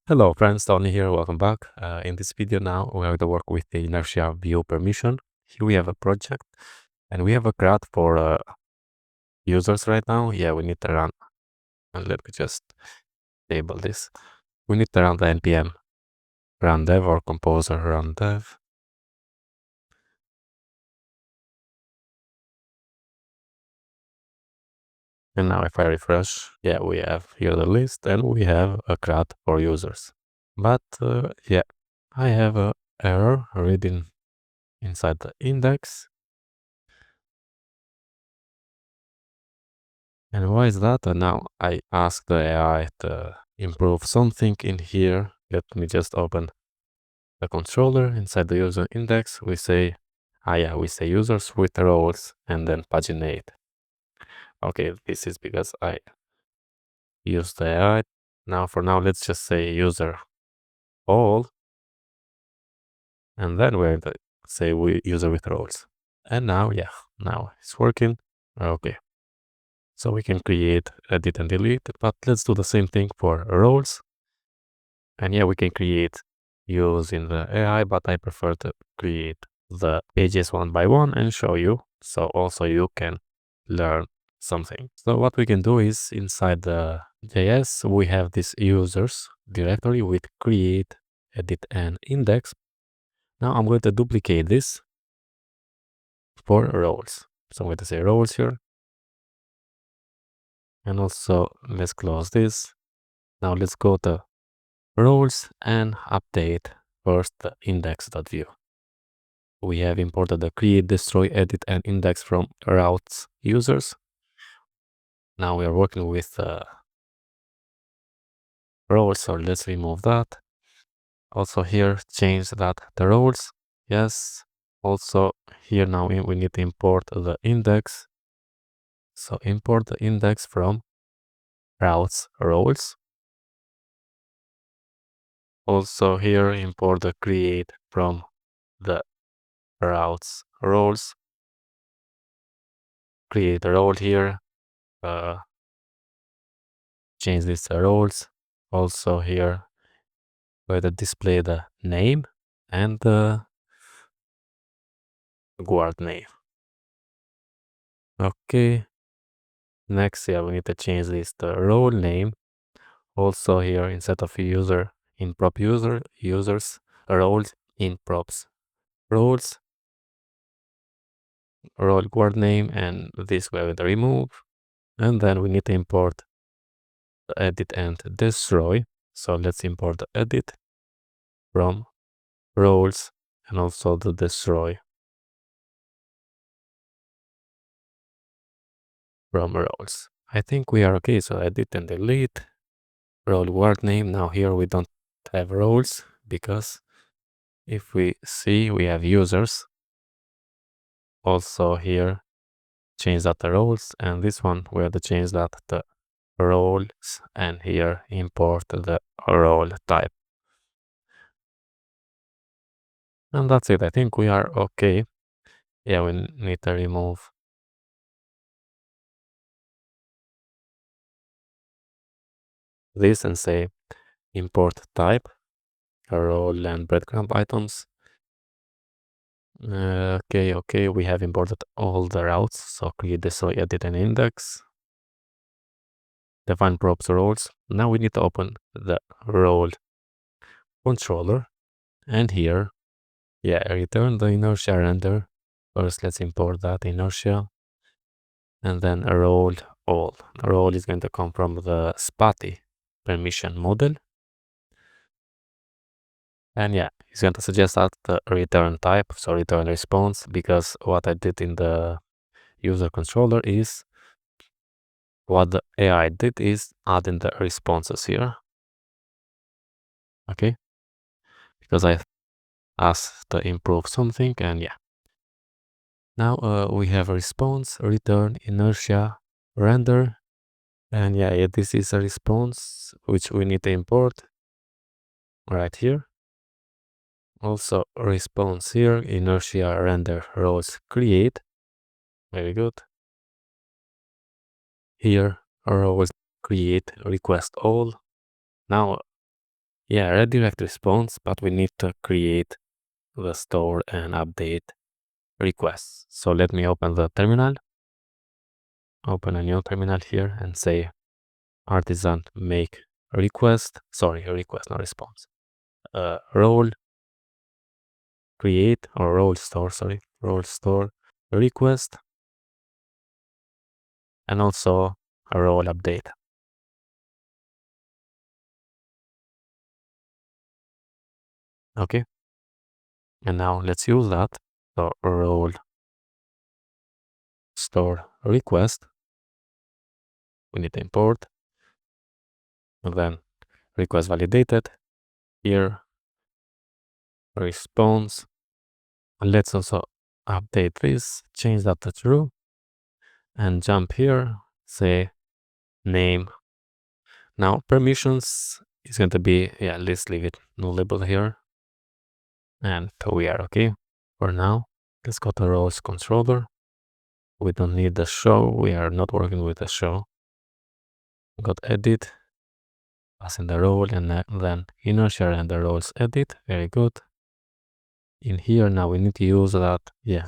Hello friends, Tony here, welcome back. In this video now, we are going to work with the Inertia Vue permission. Here we have a project and we have a CRUD for users right now. Yeah, we need to run, and let me just enable this. We need to run the npm run dev or composer run dev. And now if I refresh, yeah, we have here the list and we have a CRUD for users. But yeah, I have a error reading inside the index. And why is that? And now I ask the AI to improve something in here. Let me just open the controller inside the user index. We say, we say users with roles and then paginate. Okay, this is because I use the AI. Now for now, let's just say user all. And then we're going to say we user with roles. And now, yeah, now it's working. Okay. So we can create, edit and delete, but let's do the same thing for roles. And yeah, we can create using the AI, but I prefer to create the pages one by one and show you. So also you can learn something. So what we can do is inside the JS, we have this users directory with create, edit, and index. Now I'm going to duplicate this for roles. So I'm going to say roles here. And also let's close this. Now let's go to roles and update first the index.vue. We have imported the create, destroy, edit, and index from routes users. Now we are working with roles, so let's remove that. Also here, change that the roles. Yes. Also here now we need to import the index. So import the index from routes roles. Also here import the create from the routes roles. Create a role here. Change this to roles. Also here, where to display the name and the guard name. Okay. Next, yeah, we need to change this to role name. Also here, instead of user in prop users roles in props roles, role guard name, and this we're going to remove. And then we need to import the edit and destroy. So let's import the edit from roles and also the destroy from roles. I think we are okay. So edit and delete role guard name. Now here we don't have roles because if we see we have users. Also here change that to roles, and this one we have to change that to roles, and here import the role type. And that's it. I think we are okay. Yeah, we need to remove this and say import type role and breadcrumb items. Okay, we have imported all the routes. So create this, so edit an index, define props roles. Now we need to open the role controller, and here, yeah, return the inertia render. First, let's import that inertia, and then a role all. A role is going to come from the Spatie permission model. And yeah, it's going to suggest that the return type, so return response, because what I did in the user controller is what the AI did is adding the responses here. Okay, because I asked to improve something, and yeah. Now we have a response, return, inertia, render, and yeah, this is a response which we need to import right here. Also response here, inertia render roles create. Very good. Here roles create request all. Now Yeah, redirect response, but we need to create the store and update requests. So let me open the terminal, open a new terminal here and say artisan make request, request, not response. Role create or role store request, and also a role update. Okay. And now let's use that. So role store request. We need to import, and then request validated. Here response. Let's also update this, change that to true, and jump here, say name. Now permissions is going to be, let's leave it nullable here. And we are okay for now. Let's go to roles controller. We don't need the show. We are not working with the show. Got edit, pass in the role, and then inertia and the roles edit. Very good. In here now we need to use that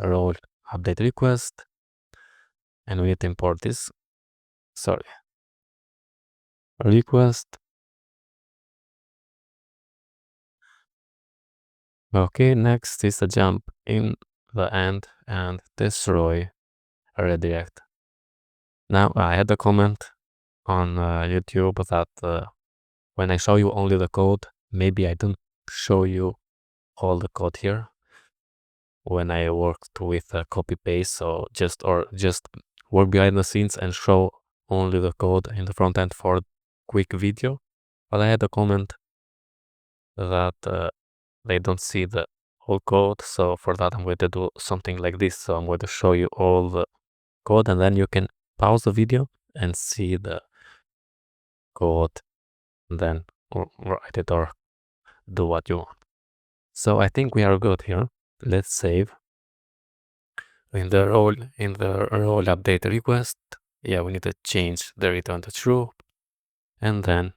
role update request, and we need to import this request. Okay, next is a jump in the end and destroy a redirect. Now I had a comment on YouTube that when I show you only the code, maybe I don't show you all the code here when I worked with copy paste. So just work behind the scenes and show only the code in the front end for a quick video. But I had a comment that they don't see the whole code. So for that, I'm going to do something like this. So I'm going to show you all the code, and then you can pause the video and see the code, and then write it or do what you want. So I think we are good here. Let's save. In the role update request, we need to change the return to true, and then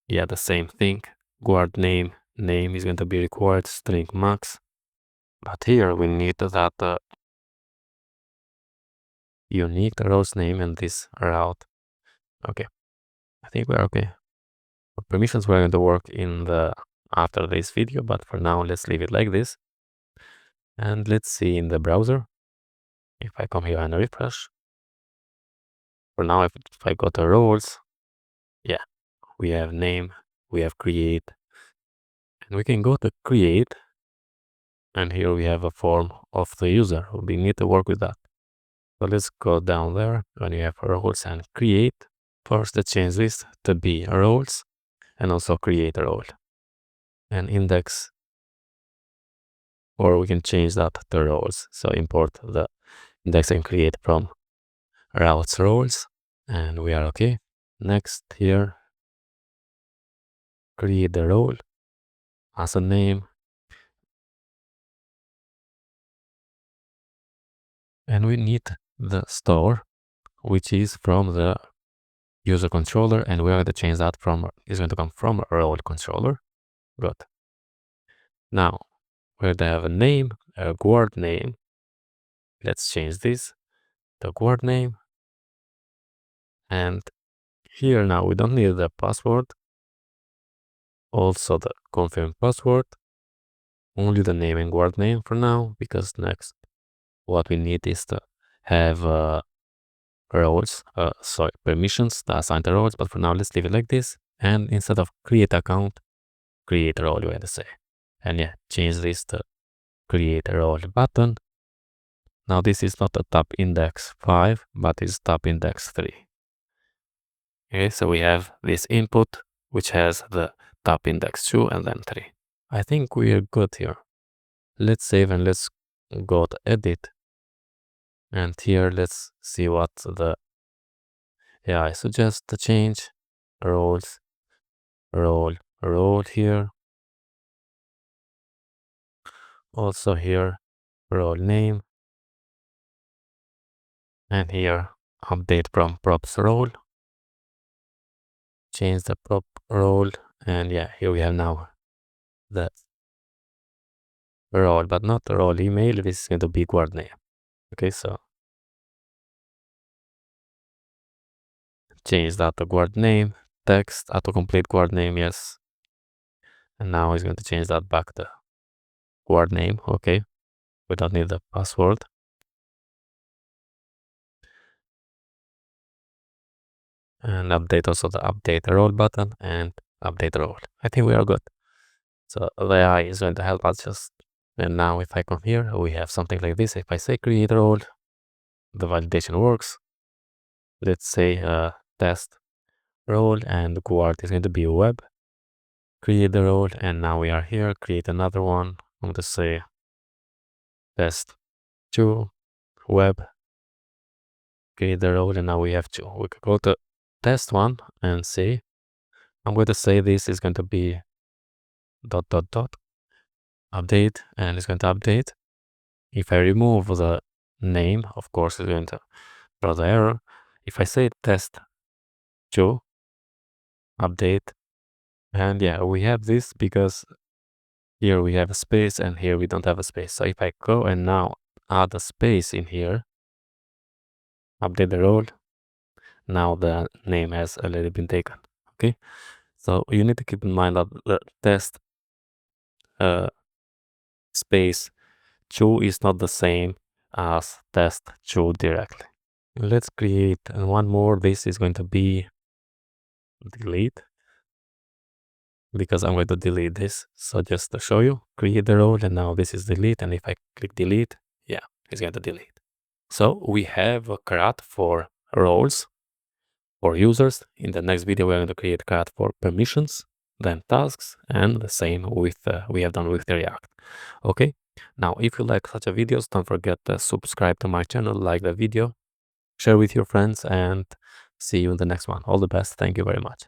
the same thing. Guard name is going to be required string max, but here we need that unique rows name and this route. Okay, I think we're okay. Permissions were going to work in the after this video, but for now let's leave it like this. And let's see in the browser if I come here and refresh. For now, if I go to roles, we have name, we have create, and we can go to create, and here we have a form of the user. We need to work with that. So let's go down there when you have roles and create. First, let's change this to be roles and also create a role and index, or we can change that to roles. So import the index and create from routes roles, and we are okay. Next here, create the role as a name, and we need the store, which is from the user controller, and we're going to change that is going to come from a role controller. Good. Now we're going to have a name, a guard name. Let's change this, the guard name, and here now we don't need the password, also the confirm password, only the name and guard name for now, because next what we need is to have roles, permissions to assign the roles, but for now let's leave it like this, and instead of create account, create a role, you want to say, and change this to create a role button. Now this is not a top index 5, but is top index 3. Okay, so we have this input which has the top index 2 and then 3. I think we are good here. Let's save and let's go to edit, and here let's see what I suggest to change roles, role here, also here role name, and here update from props role, change the prop role And yeah, here we have now the role, but not the role email. This is going to be guard name. Okay, so change that to guard name, text, autocomplete guard name, yes. And now he's going to change that back to guard name. Okay, we don't need the password. And update also the update role button and update role. I think we are good. So the AI is going to help us just. And now if I come here, we have something like this. If I say create role, the validation works. Let's say test role, and guard is going to be web. Create the role, and now we are here. Create another one. I'm going to say test 2 web. Create the role, and now we have 2. We could go to test 1 and say, I'm going to say this is going to be ... update, and it's going to update. If I remove the name, of course, it's going to throw the error. If I say test 2 update, and yeah, we have this because here we have a space and here we don't have a space. So if I go and now add a space in here, update the role, now the name has already been taken. Okay, so you need to keep in mind that the test space 2 is not the same as test 2 directly. Let's create one more. This is going to be delete, because I'm going to delete this. So just to show you, create the role, and now this is delete. And if I click delete, yeah, it's going to delete. So we have a CRUD for roles for users. In the next video, we're going to create CRUD for permissions, then tasks, and the same with we have done with the React. Okay. Now, if you like such a videos, don't forget to subscribe to my channel, like the video, share with your friends, and see you in the next one. All the best. Thank you very much.